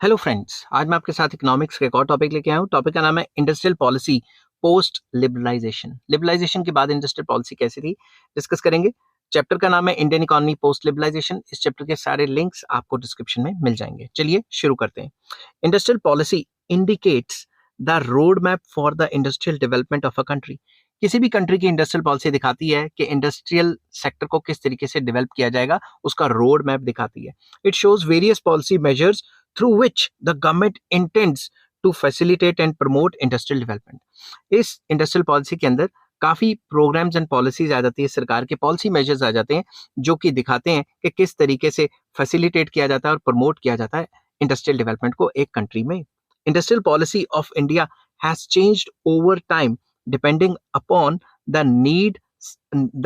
Hello friends, आज मैं आपके साथ इकोनॉमिक्स का एक और टॉपिक लेके आया हूँ। टॉपिक का नाम है industrial policy post liberalization. Liberalization के बाद इंडस्ट्रियल पॉलिसी कैसी थी, डिस्कस करेंगे। चैप्टर का नाम है इंडियन इकोनॉमी पोस्ट लिबरलाइजेशन। इस चैप्टर के सारे लिंक्स आपको डिस्क्रिप्शन में मिल जाएंगे। चलिए शुरू करते हैं। Industrial policy indicates the road map for the industrial development of a country. किसी भी कंट्री की इंडस्ट्रियल पॉलिसी दिखाती है कि इंडस्ट्रियल सेक्टर को किस तरीके से डेवलप किया जाएगा, उसका रोड मैप दिखाती है। It shows various policy measures through which the government intends to facilitate and promote industrial development. इस इंडस्ट्रियल पॉलिसी के अंदर काफी प्रोग्राम्स एंड पॉलिसीज आ जाती है, सरकार के पॉलिसी मेजर्स आ जाते हैं जो कि दिखाते हैं कि किस तरीके से फैसिलिटेट किया जाता है और प्रमोट किया जाता है इंडस्ट्रियल डेवलपमेंट को एक कंट्री में। Industrial policy of India has changed over time depending upon the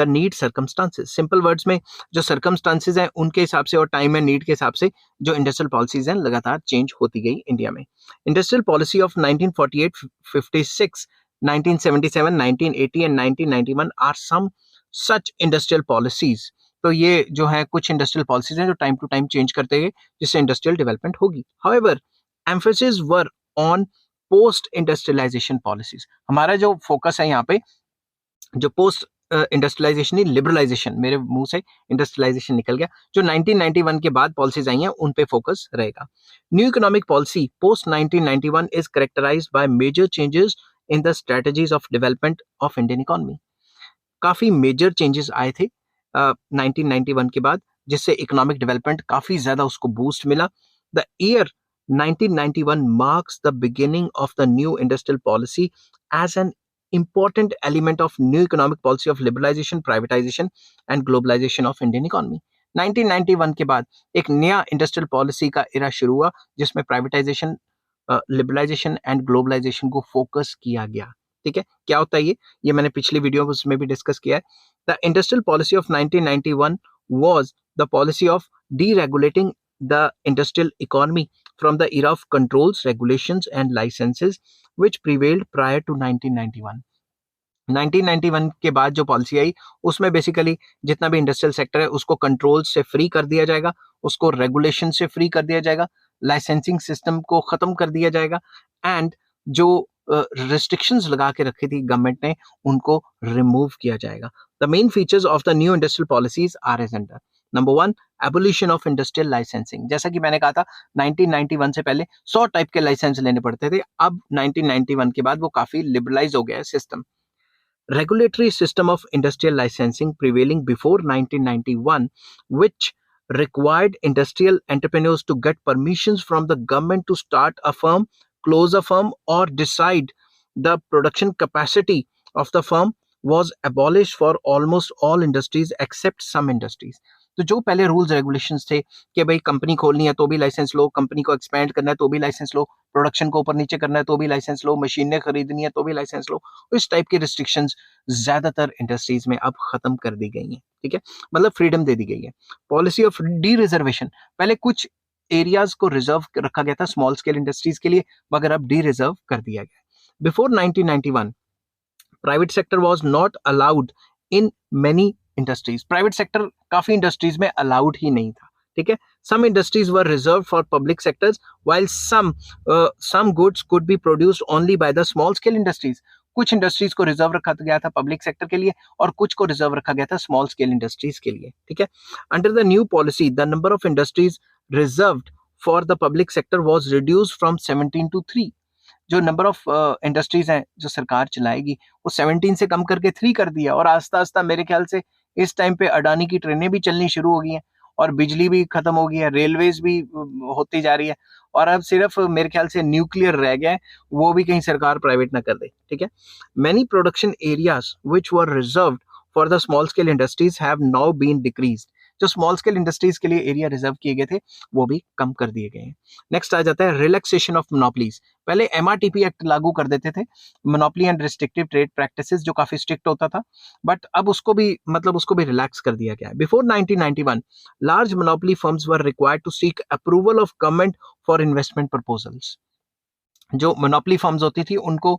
need circumstances. Simple words में जो सर्कमस्टांसेस हैं उनके हिसाब से और टाइम एंड नीड के हिसाब से जो इंडस्ट्रियल पॉलिसीज हैं लगातार चेंज होती गई इंडिया में। Industrial policy of 1948, 56, 1977, 1980 and 1991 are some such industrial policies. तो ये जो है कुछ इंडस्ट्रियल पॉलिसीज हैं जो टाइम टू टाइम चेंज करते गए, जिससे इंडस्ट्रियल डेवलपमेंट होगी। However emphasis were on post industrialization policies. हमारा जो फोकस है यहाँ पे, जो पोस्ट इंडस्ट्रियलाइजेशन ही लिबरलाइजेशन, मेरे मुंह से इंडस्ट्रियलाइजेशन निकल गया, जो 1991 के बाद पॉलिसीज आई हैं उन पे फोकस रहेगा। New economic policy post 1991 is characterized by major changes in the strategies of development of Indian economy. काफी मेजर चेंजेस आए थे 1991 के बाद, जिससे इकोनॉमिक डेवलपमेंट काफी ज्यादा उसको बूस्ट मिला। The year 1991 marks the beginning of the new industrial policy as an important element of new economic policy of liberalization, privatization and globalization of Indian economy. 1991 के बाद एक नया इंडस्ट्रियल पॉलिसी का era शुरू हुआ जिसमें प्राइवेटाइजेशन, लिबरलाइजेशन एंड ग्लोबलाइजेशन को focus किया गया। ठीक है, क्या होता है ये मैंने पिछली वीडियो में भी डिस्कस किया है। The industrial policy of 1991 was the policy of deregulating the industrial economy from the era of controls, regulations and licenses which prevailed prior to 1991. 1991 के बाद जो पॉलिसी आई उसमें बेसिकली जितना भी इंडस्ट्रियल सेक्टर है उसको कंट्रोल से फ्री कर दिया जाएगा, उसको रेगुलेशन से फ्री कर दिया जाएगा, लाइसेंसिंग सिस्टम को खत्म कर दिया जाएगा एंड जो रिस्ट्रिक्शंस लगा के रखी थी गवर्नमेंट ने उनको रिमूव किया जाएगा। The main features of the new industrial policies are as under. Number 1, abolition of industrial licensing. जैसा कि मैंने कहा था 1991 से पहले 100 टाइप के लाइसेंस लेने पड़ते थे, अब 1991 के बाद वो काफी लिबरलाइज हो गया है system. Regulatory system of industrial licensing prevailing before 1991, which required industrial entrepreneurs to get permissions from the government to start a firm, close a firm, or decide the production capacity of the firm, was abolished for almost all industries except some industries. तो जो पहले rules regulations थे कि भाई company खोलनी है तो भी लाइसेंस लो, कंपनी को एक्सपेंड करना है तो भी लाइसेंस लो, प्रोडक्शन को ऊपर नीचे करना है तो भी लाइसेंस लो, मशीनें खरीदनी है तो भी लाइसेंस लो, इस टाइप की रिस्ट्रिक्शंस ज्यादातर इंडस्ट्रीज में अब खत्म कर दी गई हैं। ठीक है, मतलब फ्रीडम दे दी गई है। पॉलिसी ऑफ डी रिजर्वेशन, पहले कुछ एरियाज को रिजर्व रखा गया था स्मॉल स्केल इंडस्ट्रीज के लिए, मगर अब डी रिजर्व कर दिया गया। Before 1991 private sector was not allowed in many industries. Private sector काफी इंडस्ट्रीज में अलाउड ही नहीं था। ठीक है, some industries were reserved for public sectors while some goods could be produced only by the small scale industries. कुछ industries को reserve रखा गया था पब्लिक सेक्टर के लिए और कुछ को रिजर्व रखा गया था स्मॉल स्केल इंडस्ट्रीज के लिए। ठीक है, under the new policy the number of industries reserved for the public sector was reduced from 17 to 3। जो नंबर ऑफ इंडस्ट्रीज हैं जो सरकार चलाएगी वो 17 से कम करके 3 कर दिया, और आस्ता आस्ता मेरे ख्याल से इस टाइम पे अडानी की ट्रेनें भी चलनी शुरू हो गई हैं और बिजली भी खत्म हो गई है, रेलवेज भी होती जा रही है, और अब सिर्फ मेरे ख्याल से न्यूक्लियर रह गया है, वो भी कहीं सरकार प्राइवेट ना कर दे। ठीक है, many production areas which were reserved for the small scale industries have now been decreased. जो स्मॉल स्केल इंडस्ट्रीज के लिए एरिया रिजर्व किए गए थे वो भी कम कर दिए गए हैं। नेक्स्ट आ जाता है रिलैक्सेशन ऑफ मोनोपलीज। पहले एमआरटीपी एक्ट लागू कर देते थे, monopoly and restrictive trade practices, जो काफी स्ट्रिक्ट होता था, बट अब उसको भी रिलैक्स कर दिया गया है। Before 1991 large monopoly firms were required to seek approval of government for investment proposals. जो मोनोपली फर्म्स होती थी उनको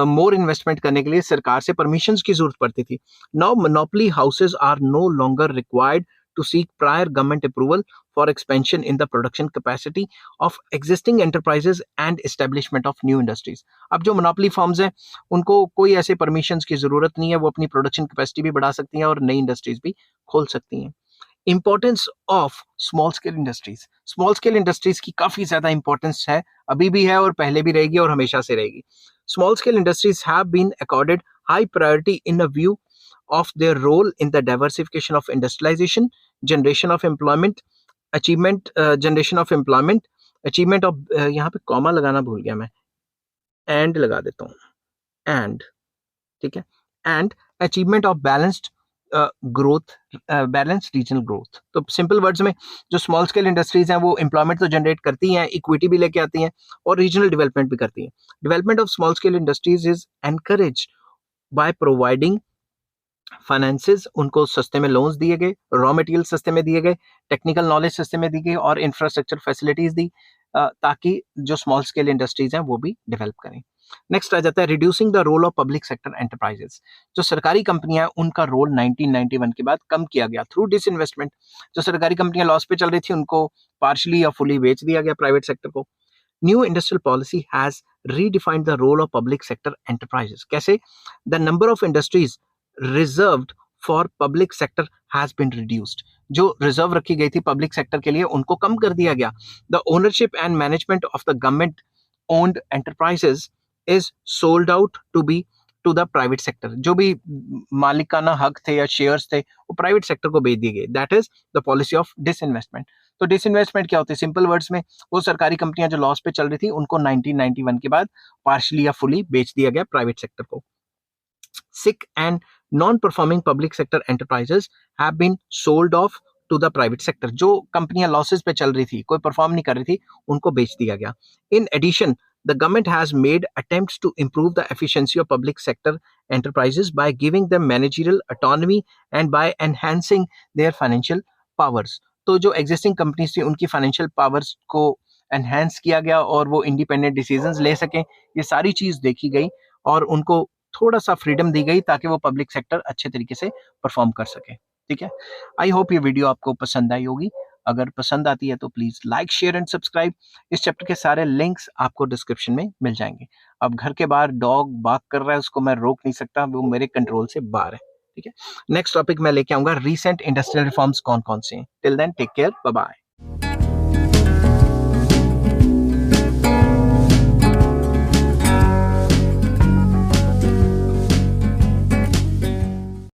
मोर इन्वेस्टमेंट करने के लिए सरकार से परमिशंस की जरूरत पड़ती थी। Now monopoly houses are no longer required to seek prior government approval for expansion in the production capacity of existing enterprises and establishment of new industries. अब जो मोनोपोली फर्म्स हैं उनको कोई ऐसे परमिशंस की जरूरत नहीं है, वो अपनी प्रोडक्शन कैपेसिटी भी बढ़ा सकती हैं और नई इंडस्ट्रीज भी खोल सकती हैं. Importance of small scale industries की काफी ज्यादा इंपॉर्टेंस है, अभी भी है और पहले भी रहेगी और हमेशा से रहेगी. Small scale industries have been accorded high priority in a view of their role in the diversification of industrialization, generation of employment, achievement of यहाँ पे कॉमा लगाना भूल गया मैं, एंड लगा देता हूँ, एंड ठीक है, and achievement of balanced growth, balanced regional growth. तो सिंपल वर्ड्स में जो स्मॉल स्केल इंडस्ट्रीज हैं वो एम्प्लॉयमेंट तो जनरेट करती हैं, इक्विटी भी लेके आती हैं और रीजनल डेवलपमेंट भी करती हैं. Development of small scale industries is encourage by providing finances, उनको सस्ते में लोन्स दिए गए, रॉ मटेरियल सस्ते में दिए गए, टेक्निकल नॉलेज सस्ते में दी गई और इंफ्रास्ट्रक्चर फैसिलिटीज दी, ताकि जो स्मॉल स्केल इंडस्ट्रीज हैं वो भी डेवलप करें. नेक्स्ट आ जाता है reducing the role of public sector enterprises. जो सरकारी कंपनियां उनका रोल 1991 के बाद कम किया गया थ्रू डिसइन्वेस्टमेंट. जो सरकारी कंपनियां लॉस पे चल रही थी उनको पार्शली या फुली बेच दिया गया प्राइवेट सेक्टर को. New industrial policy has redefined the role of public sector enterprises. कैसे? The number of industries reserved for public sector has been reduced. जो रिजर्व रखी गई थी पब्लिक सेक्टर के लिए उनको कम कर दिया गया. The ownership and management of the government owned enterprises is sold out to the private sector. जो भी मालिकाना हक थे या शेयर्स थे वो प्राइवेट सेक्टर को बेच दिए गए. That is the policy of disinvestment. तो डिसइन्वेस्टमेंट क्या होती है? सिंपल वर्ड्स में वो सरकारी कंपनियां जो लॉस पे चल रही थी उनको 1991 के बाद पार्शली या फुली बेच दिया गया प्राइवेट सेक्टर को. Sick and non-performing public sector enterprises have been sold off to the private sector. जो कंपनियां लॉसेस पे चल रही थी, कोई परफॉर्म नहीं कर रही थी, उनको बेच दिया गया. In addition, the government has made attempts to improve the efficiency of public sector enterprises by giving them managerial autonomy and by enhancing their financial powers. तो जो एग्जिस्टिंग कंपनीज थी उनकी फाइनेंशियल पावर्स को एनहेंस किया गया और वो independent decisions ले सकें. ये सारी चीज देखी गई और उनको थोड़ा सा फ्रीडम दी गई ताकि वो पब्लिक सेक्टर अच्छे तरीके से परफॉर्म कर सके. ठीक है, आई होप ये वीडियो आपको पसंद आई होगी. अगर पसंद आती है तो please like, share and subscribe. इस चैप्टर के सारे लिंक्स आपको डिस्क्रिप्शन में मिल जाएंगे. अब घर के बाहर डॉग बार्क कर रहा है, उसको मैं रोक नहीं सकता, वो मेरे कंट्रोल से बाहर है. ठीक है, नेक्स्ट टॉपिक मैं लेके आऊंगा रीसेंट इंडस्ट्रियल रिफॉर्म्स कौन कौन से हैं. Till then take care, bye bye.